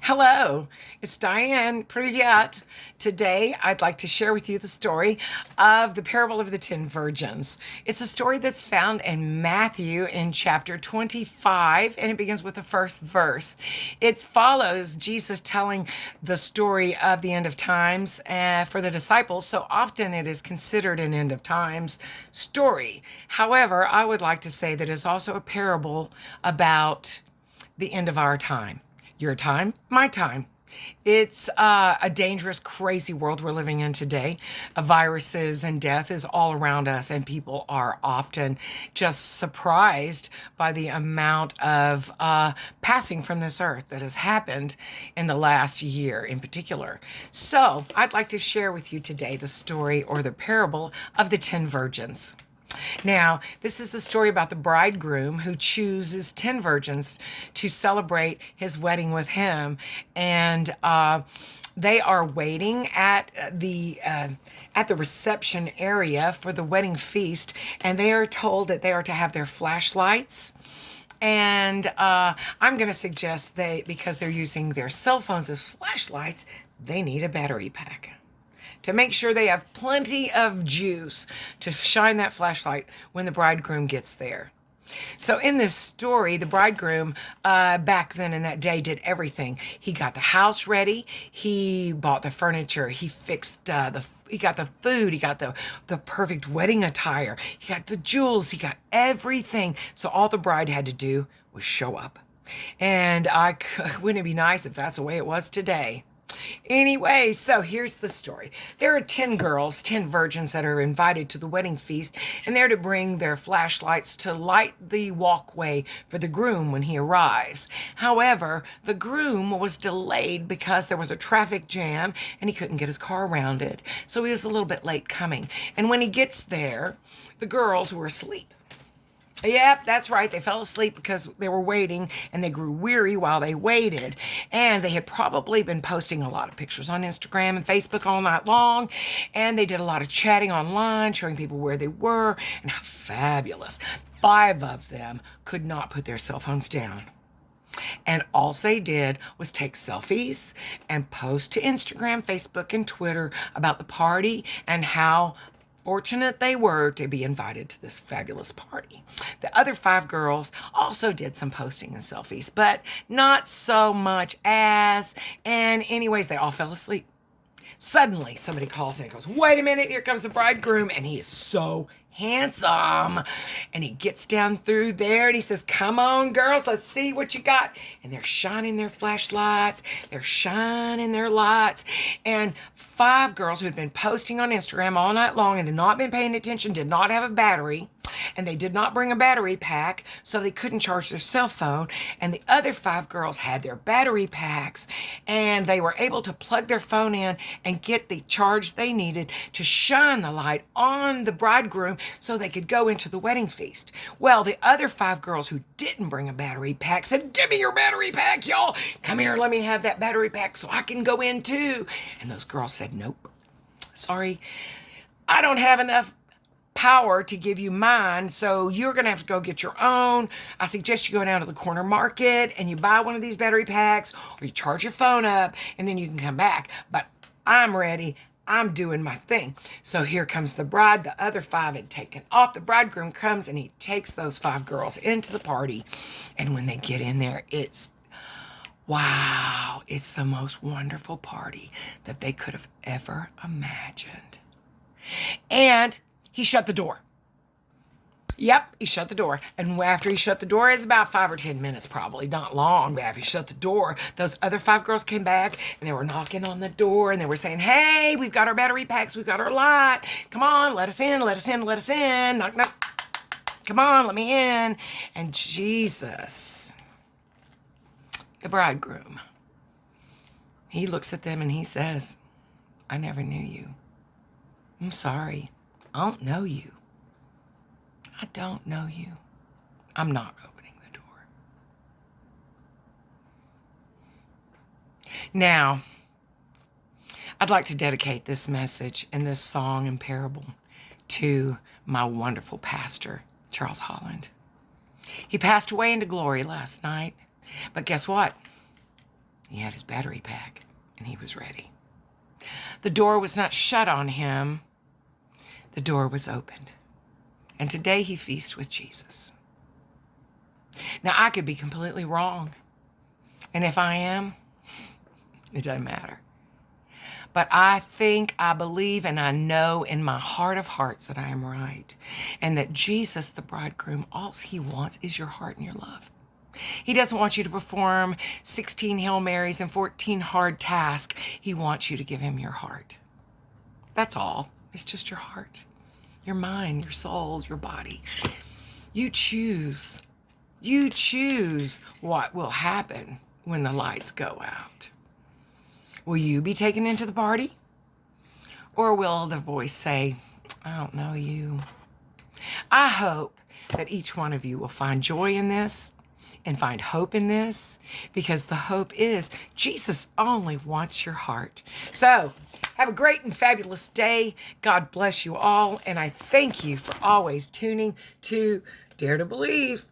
Hello, it's Diane Privyat. Today, I'd like to share with you the story of the parable of the 10 virgins. It's a story that's found in Matthew in chapter 25, and it begins with the first verse. It follows Jesus telling the story of the end of times for the disciples, so often it is considered an end of times story. However, I would like to say that it's also a parable about the end of our time. Your time, my time. It's a dangerous, crazy world we're living in today. Viruses and death is all around us, and people are often just surprised by the amount of passing from this earth that has happened in the last year in particular. So, I'd like to share with you today the story or the parable of the 10 virgins. Now, this is the story about the bridegroom who chooses 10 virgins to celebrate his wedding with him. And they are waiting at the reception area for the wedding feast. And they are told that they are to have their flashlights. And I'm going to suggest because they're using their cell phones as flashlights, they need a battery pack to make sure they have plenty of juice to shine that flashlight when the bridegroom gets there. So in this story, the bridegroom back then in that day did everything. He got the house ready. He bought the furniture. He fixed he got the food. He got the perfect wedding attire. He got the jewels. He got everything. So all the bride had to do was show up. And wouldn't it be nice if that's the way it was today? Anyway, so here's the story. There are 10 girls, 10 virgins that are invited to the wedding feast, and they're to bring their flashlights to light the walkway for the groom when he arrives. However, the groom was delayed because there was a traffic jam and he couldn't get his car around it. So he was a little bit late coming. And when he gets there, the girls were asleep. Yep, that's right. They fell asleep because they were waiting and they grew weary while they waited. And they had probably been posting a lot of pictures on Instagram and Facebook all night long. And they did a lot of chatting online, showing people where they were and how fabulous. 5 of them could not put their cell phones down. And all they did was take selfies and post to Instagram, Facebook, and Twitter about the party and how fortunate they were to be invited to this fabulous party. The other 5 girls also did some posting and selfies, but not so much and anyways, they all fell asleep. Suddenly, somebody calls in and goes, "Wait a minute, here comes the bridegroom," and he is so handsome. And he gets down through there and he says, "Come on, girls, let's see what you got." And they're shining their flashlights, they're shining their lights. And 5 girls who had been posting on Instagram all night long and had not been paying attention, did not have a battery, and they did not bring a battery pack, so they couldn't charge their cell phone. And the other 5 girls had their battery packs, and they were able to plug their phone in and get the charge they needed to shine the light on the bridegroom so they could go into the wedding feast. Well, the other 5 girls who didn't bring a battery pack said, "Give me your battery pack, y'all. Come here, let me have that battery pack so I can go in too." And those girls said, "Nope. Sorry, I don't have enough power to give you mine, so you're gonna have to go get your own. I suggest you go down to the corner market and you buy one of these battery packs, or you charge your phone up and then you can come back. But I'm ready. I'm doing my thing." So here comes the bride. The other 5 had taken off. The bridegroom comes and he takes those 5 girls into the party. And when they get in there, wow, it's the most wonderful party that they could have ever imagined. And he shut the door. Yep, he shut the door. And after he shut the door, it's about 5 or 10 minutes, probably not long. But after he shut the door, those other 5 girls came back and they were knocking on the door and they were saying, "Hey, we've got our battery packs, we've got our light. Come on, let us in, let us in, let us in. Knock, knock. Come on, let me in." And Jesus, the bridegroom, he looks at them and he says, "I never knew you. I'm sorry. I don't know you. I don't know you. I'm not opening the door." Now, I'd like to dedicate this message and this song and parable to my wonderful pastor, Charles Holland. He passed away into glory last night, but guess what? He had his battery pack, and he was ready. The door was not shut on him. The door was opened. And today he feasts with Jesus. Now, I could be completely wrong. And if I am, it doesn't matter. But I think, I believe, and I know in my heart of hearts that I am right. And that Jesus, the bridegroom, all he wants is your heart and your love. He doesn't want you to perform 16 Hail Marys and 14 hard tasks. He wants you to give him your heart. That's all. It's just your heart, your mind, your soul, your body. You choose. You choose what will happen when the lights go out. Will you be taken into the party? Or will the voice say, I don't know you? I hope that each one of you will find joy in this and find hope in this, because the hope is Jesus only wants your heart. So have a great and fabulous day. God bless you all. And I thank you for always tuning to Dare to Believe.